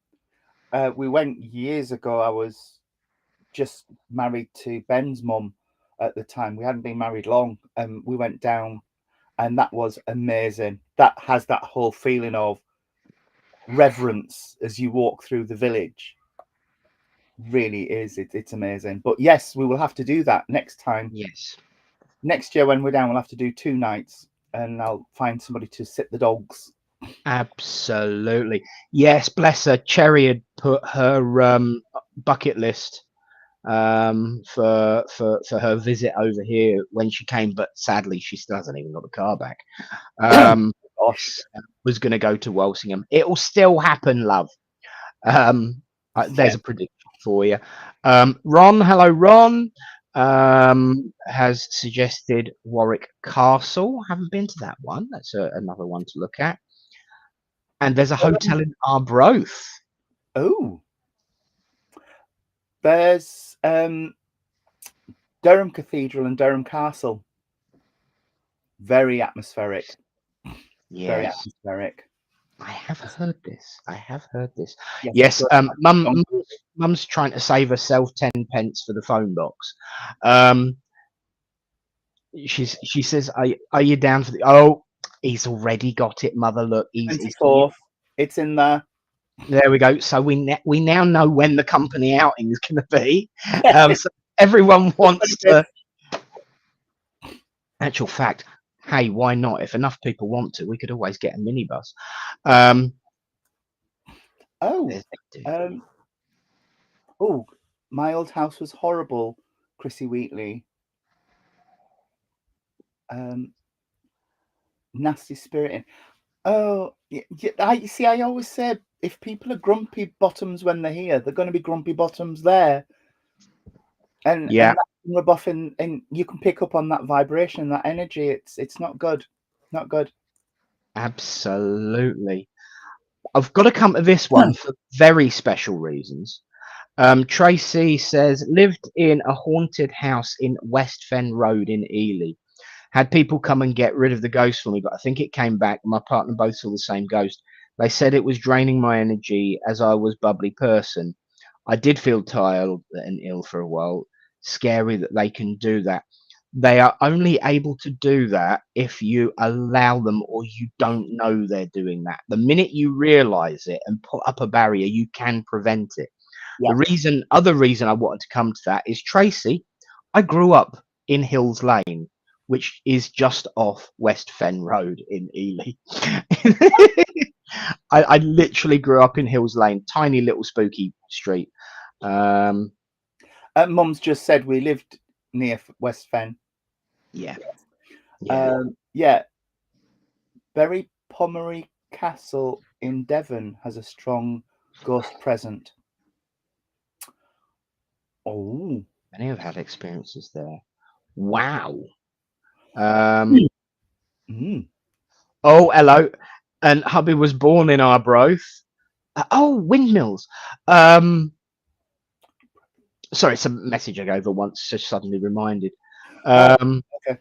We went years ago. I was just married to Ben's mum at the time. We hadn't been married long, and we went down, and that was amazing. That has that whole feeling of reverence as you walk through the village. Really is. It's amazing. But yes, we will have to do that next time.
Yes.
Next year when we're down, we'll have to do 2 nights, and I'll find somebody to sit the dogs.
Absolutely. Yes, bless her. Cherry had put her bucket list for her visit over here when she came, but sadly she still hasn't even got the car back.
Gosh.
Was going to go to Walsingham. It'll still happen, love. There's a prediction for you. Ron, hello, Ron. Has suggested Warwick Castle. Haven't been to that one. That's another one to look at. And there's a hotel in Arbroath.
Oh. There's Durham Cathedral and Durham Castle. Very atmospheric.
Yes.
Very atmospheric.
I have heard this. Yes. Mum's trying to save herself 10 pence for the phone box. She says, "Are you down for the?" Oh, he's already got it, Mother. Look, he's
24th. It's in there.
There we go. So we now know when the company outing is going to be. So everyone wants to. Actual fact. Hey, why not? If enough people want to, we could always get a minibus.
My old house was horrible. Chrissy Wheatley. Nasty spiriting. Oh, I always say if people are grumpy bottoms when they're here, they're going to be grumpy bottoms there. And
yeah,
and that can rub off, and you can pick up on that vibration, that energy. It's not good. Not good.
Absolutely. I've got to come to this one for very special reasons. Tracy says, lived in a haunted house in West Fen Road in Ely. Had people come and get rid of the ghost for me, but I think it came back. My partner both saw the same ghost. They said it was draining my energy as I was bubbly person. I did feel tired and ill for a while. Scary that they can do that. They are only able to do that if you allow them or you don't know they're doing that. The minute you realize it and put up a barrier, you can prevent it.
Yeah.
Other reason I wanted to come to that is Tracy. I grew up in Hills Lane, which is just off West Fen Road in Ely. I literally grew up in Hills Lane, tiny little spooky street.
Mum's just said we lived near West Fen.
Yeah.
Yeah. Bury Pomery Castle in Devon has a strong ghost present. Oh.
Many have had experiences there. Wow.
Mm.
Oh, hello. And hubby was born in Arbroath. Oh, windmills. Sorry, it's a message I gave her once, just suddenly reminded.
Okay.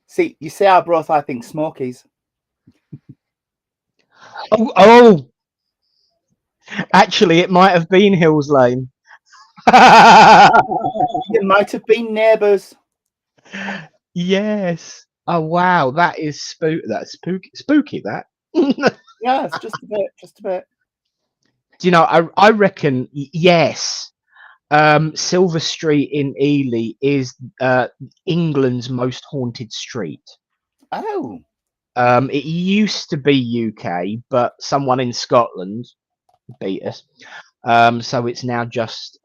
See, you say Arbroath, I think Smokies.
Oh. Actually, it might have been Hills Lane.
It might have been neighbours.
Yes. Oh wow, that is spooky. That.
Yeah, it's just a bit.
Do you know? I reckon yes. Silver Street in Ely is England's most haunted street.
Oh.
It used to be UK, but someone in Scotland beat us. So it's now just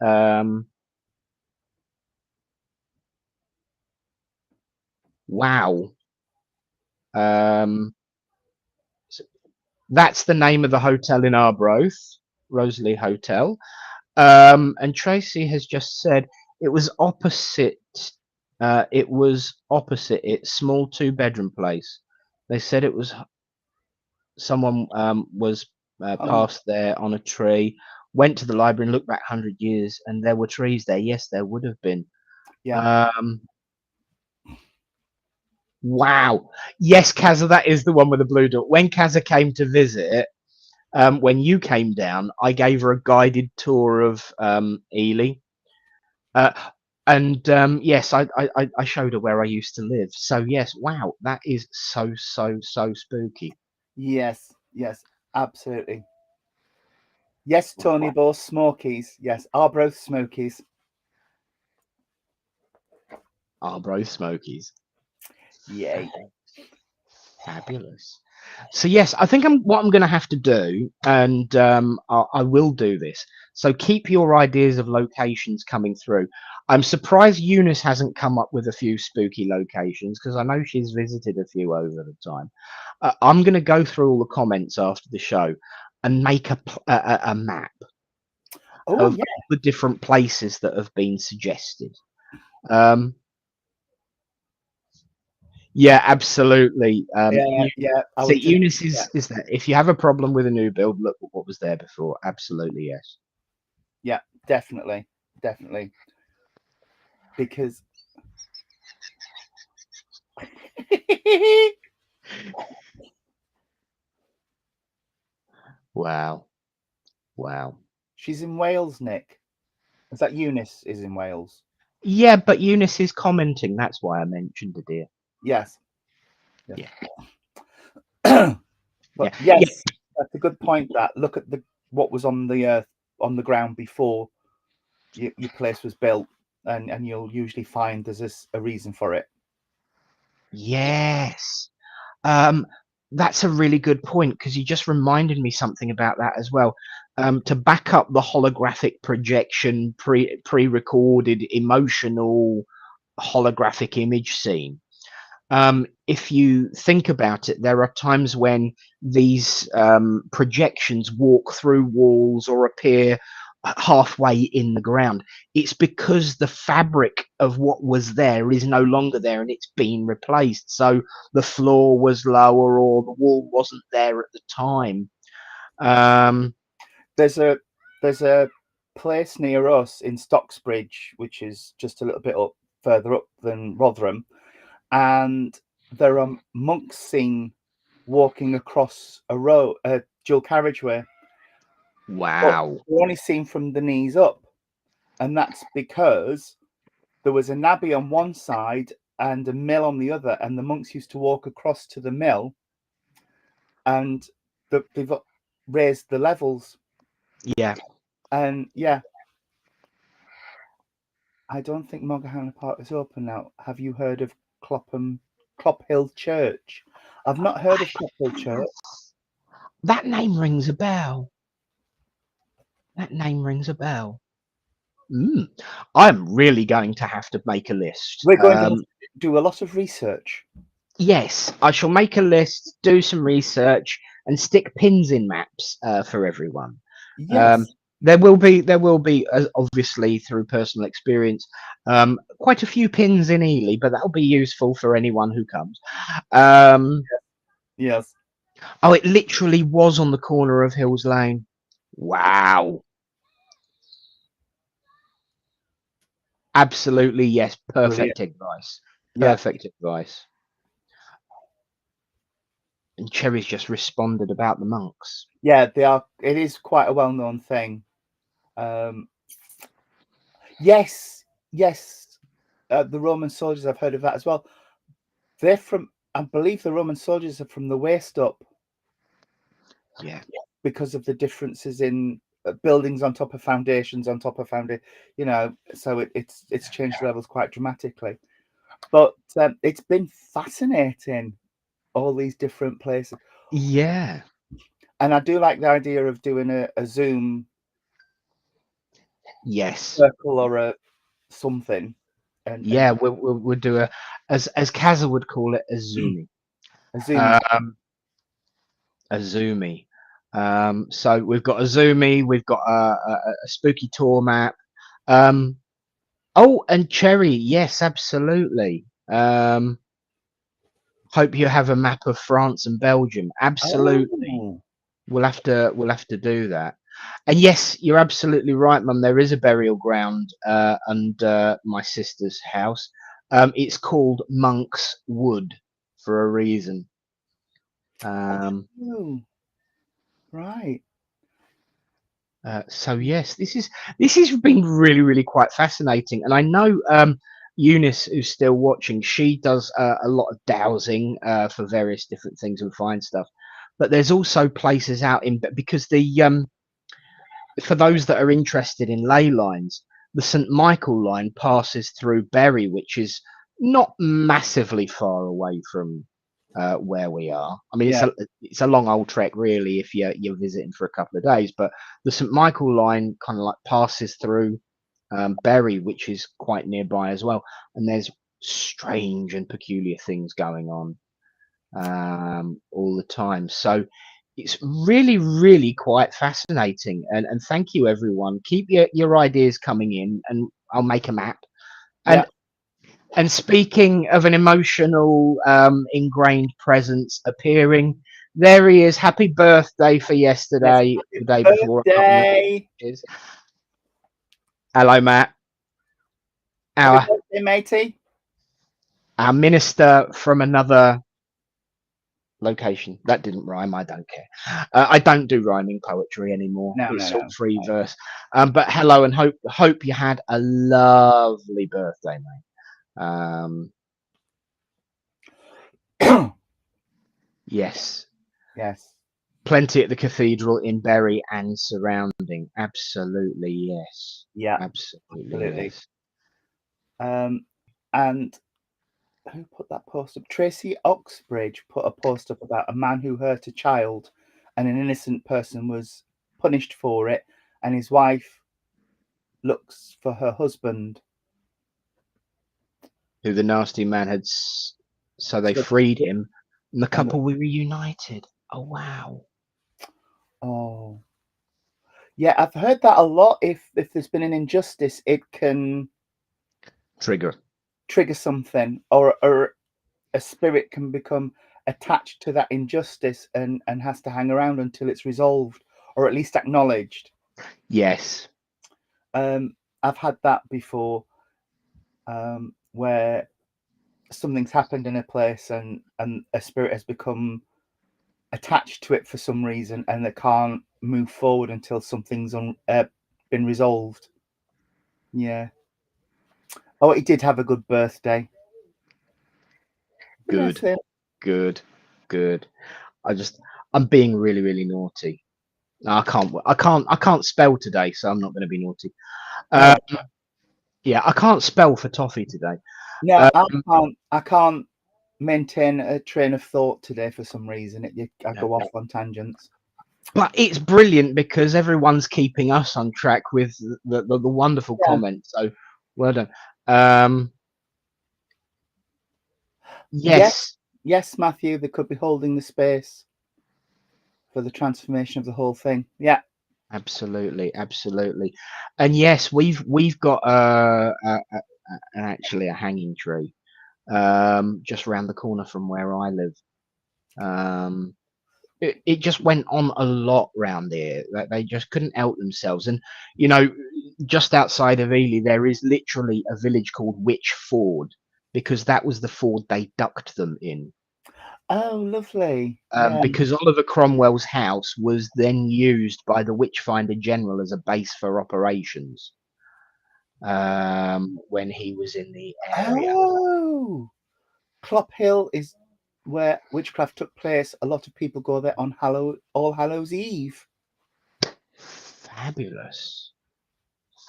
wow. That's the name of the hotel in Arbroath, Rosalie Hotel. And Tracy has just said it was opposite. It was opposite its small 2-bedroom place. They said it was someone was passed there on a tree, went to the library and looked back 100 years, and there were trees there. Yes, there would have been.
Yeah.
Wow. Yes, Kazza, that is the one with the blue door. When Kazza came to visit, when you came down, I gave her a guided tour of Ely. And yes, I showed her where I used to live. So yes, wow, that is so spooky.
Yes, absolutely. Yes, Tony Boss, Smokies. Yes, Arbroath Smokies.
Arbroath Smokies.
Yay.
Fabulous. So yes, I think what I'm going to have to do, and I will do this. So keep your ideas of locations coming through. I'm surprised Eunice hasn't come up with a few spooky locations because I know she's visited a few over the time. I'm going to go through all the comments after the show and make a map of the different places that have been suggested. Yeah, absolutely.
Yeah.
Eunice is that if you have a problem with a new build, look at what was there before. Absolutely, yes.
Yeah, definitely. Because
Wow.
She's in Wales, Nick. Is that Eunice is in Wales?
Yeah, but Eunice is commenting. That's why I mentioned it, dear.
Yes.
Yeah.
But yes, that's a good point. That look at what was on the ground before your place was built, and you'll usually find there's a reason for it.
Yes. That's a really good point because you just reminded me something about that as well. To back up the holographic projection, pre-recorded emotional holographic image scene. If you think about it, there are times when these projections walk through walls or appear halfway in the ground. It's because the fabric of what was there is no longer there and it's been replaced. So the floor was lower or the wall wasn't there at the time.
There's a place near us in Stocksbridge, which is just a little bit further up than Rotherham, and there are monks seen walking across a dual carriageway.
Wow.
They're only seen from the knees up, and that's because there was an abbey on one side and a mill on the other, and the monks used to walk across to the mill, and they've raised the levels.
Yeah.
And yeah, I don't think Moggerhana Park is open now. Have you heard of Clophill Church? I've not heard of Clophill Church.
That name rings a bell. That name rings a bell. I'm really going to have to make a list.
We're going to have to do a lot of research.
Yes, I shall make a list, do some research, and stick pins in maps for everyone.
Yes.
There will be obviously through personal experience, quite a few pins in Ely, but that'll be useful for anyone who comes.
Yes.
Oh, it literally was on the corner of Hills Lane. Wow. Absolutely, yes. Perfect advice. Perfect advice. And Cherry's just responded about the monks.
Yeah, they are. It is quite a well-known thing. Yes. The Roman soldiers, I've heard of that as well. They're from, I believe the Roman soldiers are from the waist up.
Yeah.
Because of the differences in buildings on top of foundations on top of foundation, so it's changed levels quite dramatically. But it's been fascinating, all these different places.
Yeah.
And I do like the idea of doing a Zoom
Yes.
circle or a something. And
yeah, we'll do as Kaza would call it, a zoomie.
a Zoom.
A zoomie. So we've got a zoomie, we've got a spooky tour map. Oh, and Cherry, yes, absolutely. Hope you have a map of France and Belgium. Absolutely.
Oh.
We'll have to do that. And yes, you're absolutely right, Mum. There is a burial ground under my sister's house. It's called Monk's Wood for a reason.
Right.
So yes, this has been really, really quite fascinating. And I know Eunice, who's still watching, she does a lot of dowsing for various different things and find stuff. But there's also places out in, because for those that are interested in ley lines, the St Michael line passes through Bury, which is not massively far away from where we are. I mean, it's a long old trek, really, if you're visiting for a couple of days. But the St Michael line kind of like passes through Bury, which is quite nearby as well. And there's strange and peculiar things going on all the time. So it's really, really quite fascinating. And thank you, everyone. Keep your ideas coming in, and I'll make a map. And speaking of an emotional, ingrained presence appearing, there he is. Happy birthday for yesterday, the day before. Hello, Matt.
Happy birthday, matey.
Our minister from another location. That didn't rhyme. I don't care. I don't do rhyming poetry anymore. It's all free verse. But hello, and hope you had a lovely birthday, mate. Yes. Plenty at the cathedral in Bury and surrounding. Absolutely, yes.
Yeah,
absolutely. Yes.
And who put that post up? Tracy Oxbridge put a post up about a man who hurt a child, and an innocent person was punished for it, and his wife looks for her husband,
who the nasty man had. So they freed him, and the couple were reunited. Oh wow!
Oh, yeah, I've heard that a lot. If there's been an injustice, it can
trigger
something, or a spirit can become attached to that injustice and has to hang around until it's resolved, or at least acknowledged.
Yes.
I've had that before, where something's happened in a place and a spirit has become attached to it for some reason, and they can't move forward until something's been resolved. Yeah. Oh, he did have a good birthday. That's
Good,
it.
good, good. I'm being really, really naughty. No, I can't spell today, so I'm not going to be naughty.
All
Uh,
right.
yeah, I can't spell for toffee today.
No,
Um,
I can't maintain a train of thought today for some reason. I
no,
go off
no.
on tangents.
But it's brilliant because everyone's keeping us on track with the wonderful
Yeah.
comments. So well done. Um,
Yes,
yes,
yes, Matthew. They could be holding the space for the transformation of the whole thing. Yeah.
absolutely, absolutely. And yes, we've got actually a hanging tree just around the corner from where I live. Um, it just went on a lot round here that they just couldn't help themselves. And you know, just outside of Ely, there is literally a village called Witch Ford because that was the ford they ducked them in.
Oh, lovely. Yeah.
Because Oliver Cromwell's house was then used by the Witchfinder General as a base for operations when he was in the area.
Oh, Clop Hill is where witchcraft took place. A lot of people go there on All Hallows Eve.
Fabulous.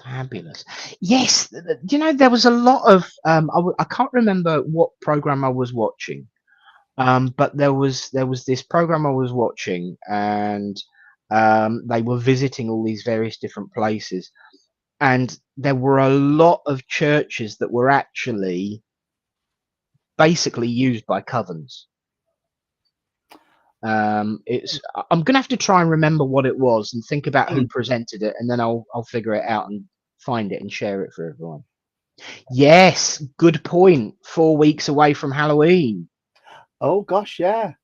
Fabulous. Yes, you know, there was a lot of I can't remember what program I was watching, but there was this program I was watching, and they were visiting all these various different places, and there were a lot of churches that were actually basically used by covens. I'm gonna have to try and remember what it was and think about who
Hmm.
presented it, and then I'll figure it out and find it and share it for everyone. Yes, good point. 4 weeks away from Halloween,
Oh gosh, yeah.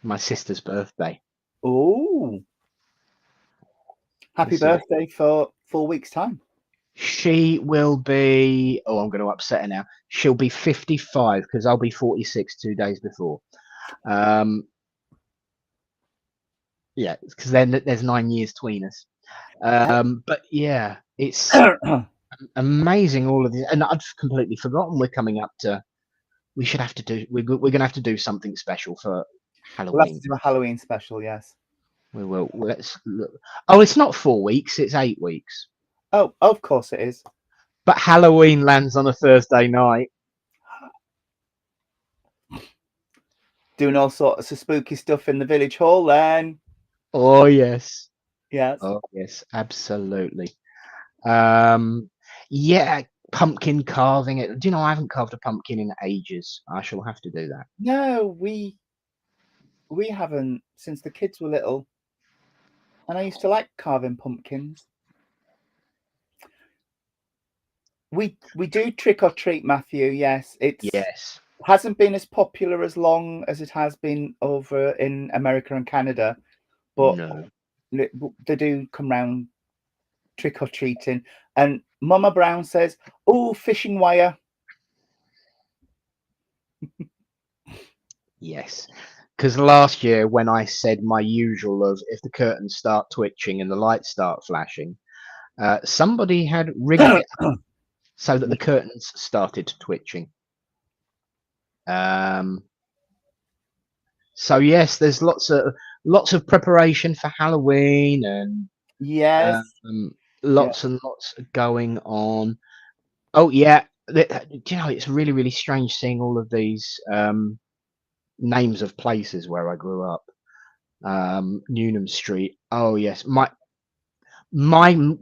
my sister's birthday.
Oh, happy
Let's see what
birthday for 4 weeks' time.
she will be. Oh, I'm going to upset her now. She'll be 55 because I'll be 46 2 days before. Um, yeah, because then there's 9 years between us. But yeah, it's amazing all of this, and I'd completely forgotten we're coming up to. We should have to do. We're going to have to do something special for
We'll have to
Halloween.
do a Halloween special, yes.
We will. Let's look. Oh, it's not 4 weeks. It's 8 weeks.
Oh, of course it is.
But Halloween lands on a Thursday night.
Doing all sorts of spooky stuff in the village hall then.
Oh yes.
Yes.
Oh yes, absolutely. Um yeah, pumpkin carving it. Do you know I haven't carved a pumpkin in ages. I shall have to do that.
No, we haven't since the kids were little. And I used to like carving pumpkins. We do trick or treat, Matthew, yes. It's
Yes.
hasn't been as popular as long as it has been over in America and Canada, but
No.
they do come round trick or treating. And Mama Brown says, "Oh, fishing wire."
Yes. Because last year when I said my usual of if the curtains start twitching and the lights start flashing, somebody had rigged it so that the curtains started twitching. Um So yes, there's lots of preparation for Halloween and
Yes.
um,
Yeah.
lots and lots going on. Oh yeah, do you know it's really really strange seeing all of these names of places where I grew up. Newnham Street. Oh yes, my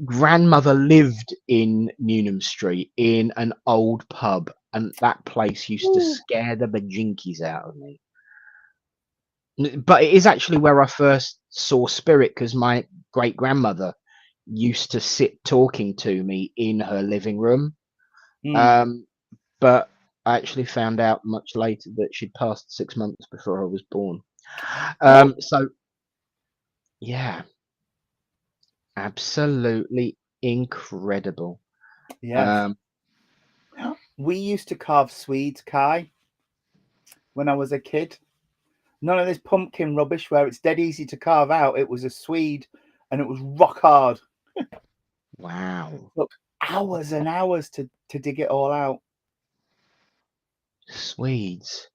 grandmother lived in Newnham Street in an old pub, and that place used to
Ooh.
scare the bajinkies out of me. But it is actually where I first saw spirit because my great grandmother used to sit talking to me in her living room.
Mm.
Um, but I actually found out much later that she'd passed 6 months before I was born.
Oh,
So yeah, absolutely incredible.
yes.
Um,
We used to carve Swedes, Kai, when I was a kid. None of this pumpkin rubbish where it's dead easy to carve out. It was a Swede and it was rock hard.
wow,
Look, hours and hours to dig it all out.
Swedes.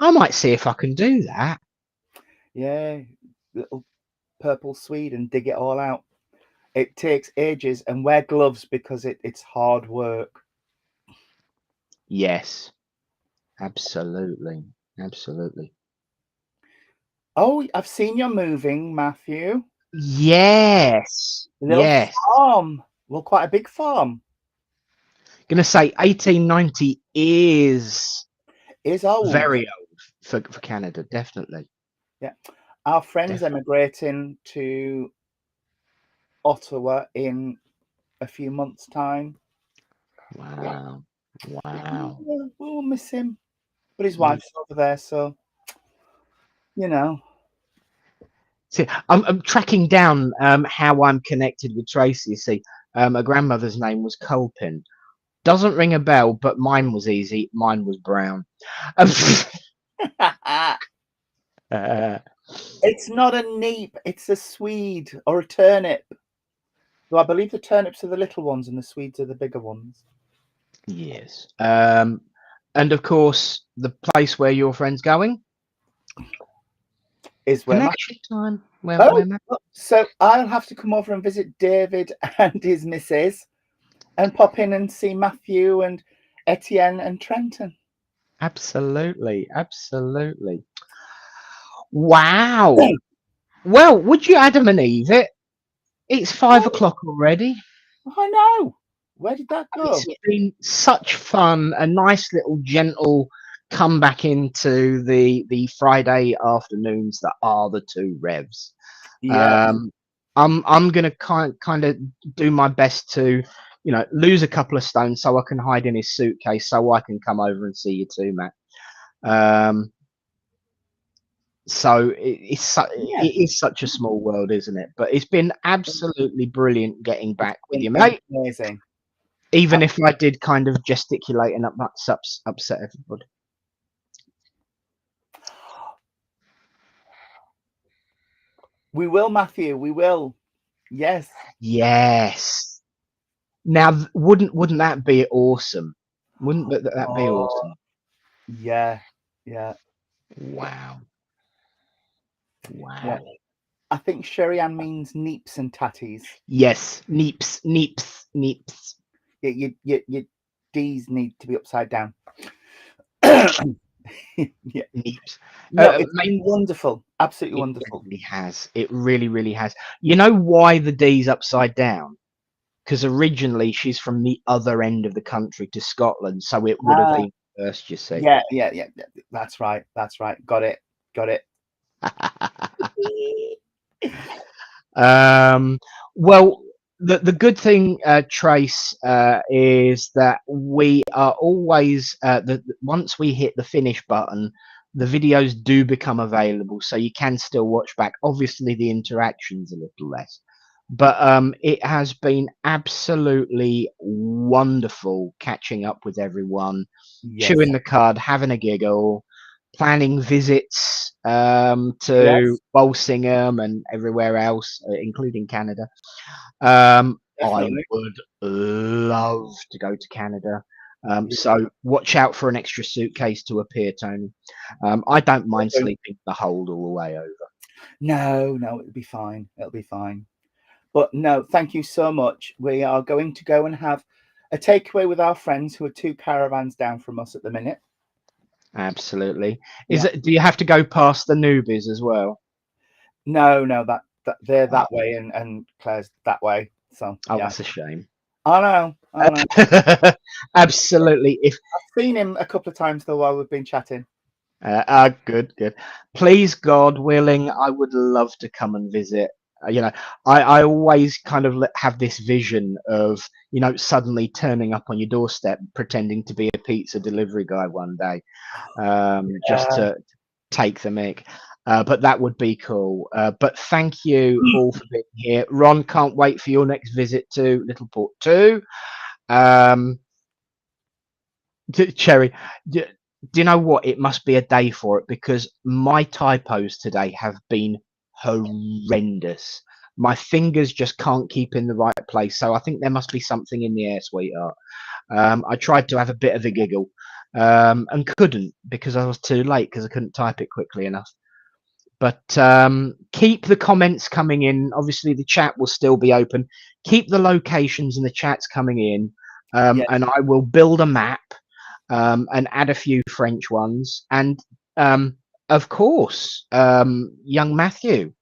I might see if I can do that.
Yeah, little purple Swede and dig it all out. It takes ages, and wear gloves because it's hard work.
Yes, absolutely, absolutely.
Oh, I've seen you're moving, Matthew.
Yes,
A little
yes.
farm. Well, quite a big farm.
Gonna say 1890 is
Is old.
very old for Canada, definitely.
Yeah. Our friend's
Definitely.
emigrating to Ottawa in a few months' time.
Wow, wow.
We'll miss him. But his
Mm.
wife's over there, so you know.
See, I'm tracking down how I'm connected with Tracy. See, her grandmother's name was Colpin. Doesn't ring a bell, but mine was easy. Mine was Brown. Uh,
It's not a neep, it's a Swede or a turnip. Though I believe the turnips are the little ones and the Swedes are the bigger ones.
yes. And of course, the place where your friend's going.
Is where my
Connection time.
oh,
Where
so I'll have to come over and visit David and his missus and pop in and see Matthew and Etienne and Trenton.
absolutely, absolutely. Wow. Well, would you Adam and Eve it? It's 5 o'clock already.
I know. Where did that go?
It's been such fun, a nice little gentle comeback into the Friday afternoons that are the two Revs.
Yeah.
Um, I'm gonna kind of do my best to, lose a couple of stones so I can hide in his suitcase so I can come over and see you too, Matt. Um, so
Yeah.
it is such a small world, isn't it? But it's been absolutely brilliant getting
It's
back with
been
you, mate.
amazing.
Even if I did kind of gesticulate and upset everybody.
We will, Matthew. We will. Yes.
Yes. Now, wouldn't that be awesome? Wouldn't that be
Oh,
awesome?
yeah. Yeah.
Wow.
Yeah.
Wow.
I think Sherry Ann means neeps and tatties.
Yes. Neeps, neeps, neeps.
Your D's need to be upside down. Yeah.
Neeps.
No, it's
Mate,
been wonderful. Absolutely
it
wonderful.
definitely has. It really, really has. You know why the D's upside down? Because originally she's from the other end of the country to Scotland, so it would have
Ah,
been first, you see.
yeah. That's right. That's right. Got it. Got it.
Um, well, the good thing, Trace, is that we are always once we hit the finish button, the videos do become available, so you can still watch back. Obviously, the interaction's a little less, but it has been absolutely wonderful catching up with everyone,
Yes.
chewing the cud, having a giggle, planning visits to
Yes.
Walsingham and everywhere else, including Canada. I
Definitely.
would love to go to Canada.
Yeah.
So watch out for an extra suitcase to appear, Tony. I don't mind sleeping the hold all the way over.
No, it'll be fine. It'll be fine. But no, thank you so much. We are going to go and have a takeaway with our friends who are 2 caravans down from us at the minute.
Absolutely. Is
Yeah.
it? Do you have to go past the newbies as well?
No, that they're
Oh,
that way and Claire's that way. So
oh,
yeah.
that's a shame.
I know.
Absolutely. If
I've seen him a couple of times though while we've been chatting.
Good, good. Please, God willing, I would love to come and visit. I always kind of have this vision of, suddenly turning up on your doorstep, pretending to be a pizza delivery guy one day, just
Yeah.
to take the mic. But that would be cool. But thank you all for being here. Ron, can't wait for your next visit to Littleport 2. Um, Cherry, do you know what? It must be a day for it because my typos today have been horrendous. My fingers just can't keep in the right place. So I think there must be something in the air, sweetheart. I tried to have a bit of a giggle. and couldn't because I was too late because I couldn't type it quickly enough. But keep the comments coming in. Obviously, the chat will still be open. Keep the locations and the chats coming in,
Yes.
and I will build a map and add a few French ones. And of course, young Matthew,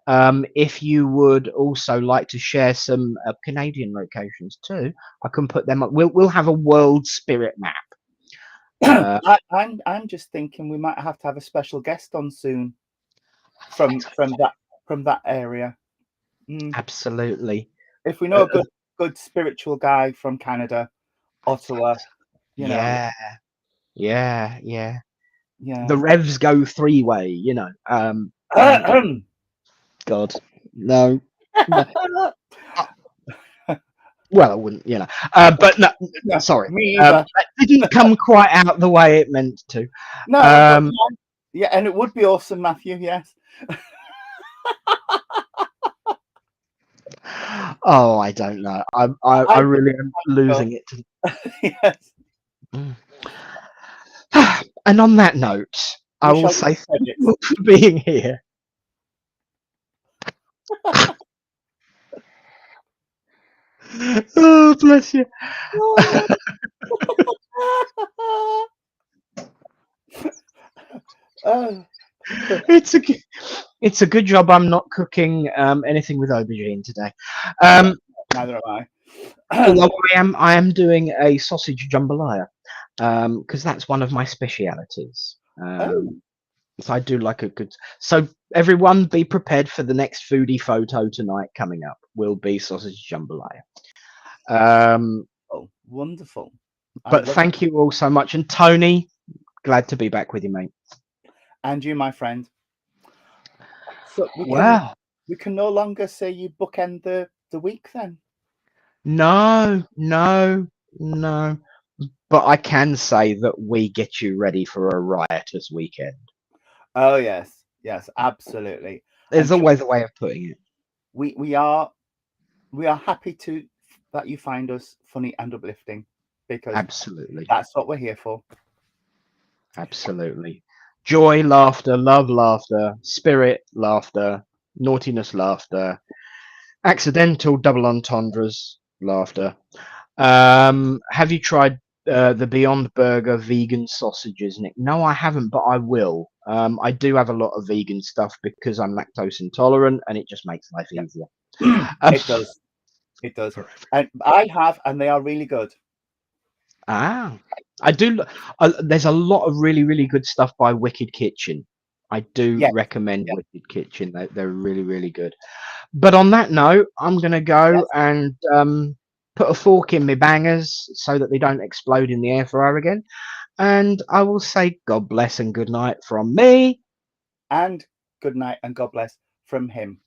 if you would also like to share some Canadian locations too, I can put them up. We'll have a World Spirit map.
I'm just thinking we might have to have a special guest on soon from that area.
Absolutely.
If we know a good spiritual guy from Canada, Ottawa, you know.
Yeah.
Yeah.
The Revs go three-way, you know. God, no. Well, I wouldn't, you know. But no,
No,
sorry.
me either.
That didn't come quite out the way it meant to.
No, but yeah, and it would be awesome, Matthew. Yes.
Oh, I don't know. I really am losing it.
Yes.
And on that note, I will say thank you for being here. Oh, bless you. It's a good job I'm not cooking anything with aubergine today.
Neither am I.
Although I am doing a sausage jambalaya because that's one of my specialities. So I do like a good. So everyone, be prepared for the next foodie photo tonight coming up. Will be sausage jambalaya.
Oh, wonderful!
But thank you all so much, and Tony, glad to be back with you, mate.
And you, my friend. So we can no longer say you bookend the week then.
No. But I can say that we get you ready for a riotous weekend.
Oh yes, absolutely.
There's always a way of putting it.
We are happy that you find us funny and uplifting because
absolutely
that's what we're here for.
Absolutely. Joy, laughter, love, laughter, spirit, laughter, naughtiness, laughter, accidental double entendres, laughter. Have you tried the Beyond Burger vegan sausages, Nick? No, I haven't, but I will. I do have a lot of vegan stuff because I'm lactose intolerant, and it just makes life easier.
It does. It does. And I have, and they are really good.
I do. There's a lot of really, really good stuff by Wicked Kitchen. I do recommend Wicked Kitchen. They're really, really good. But on that note, I'm going to go and put a fork in my bangers so that they don't explode in the air fryer again. And I will say God bless and good night from me.
And good night and God bless from him.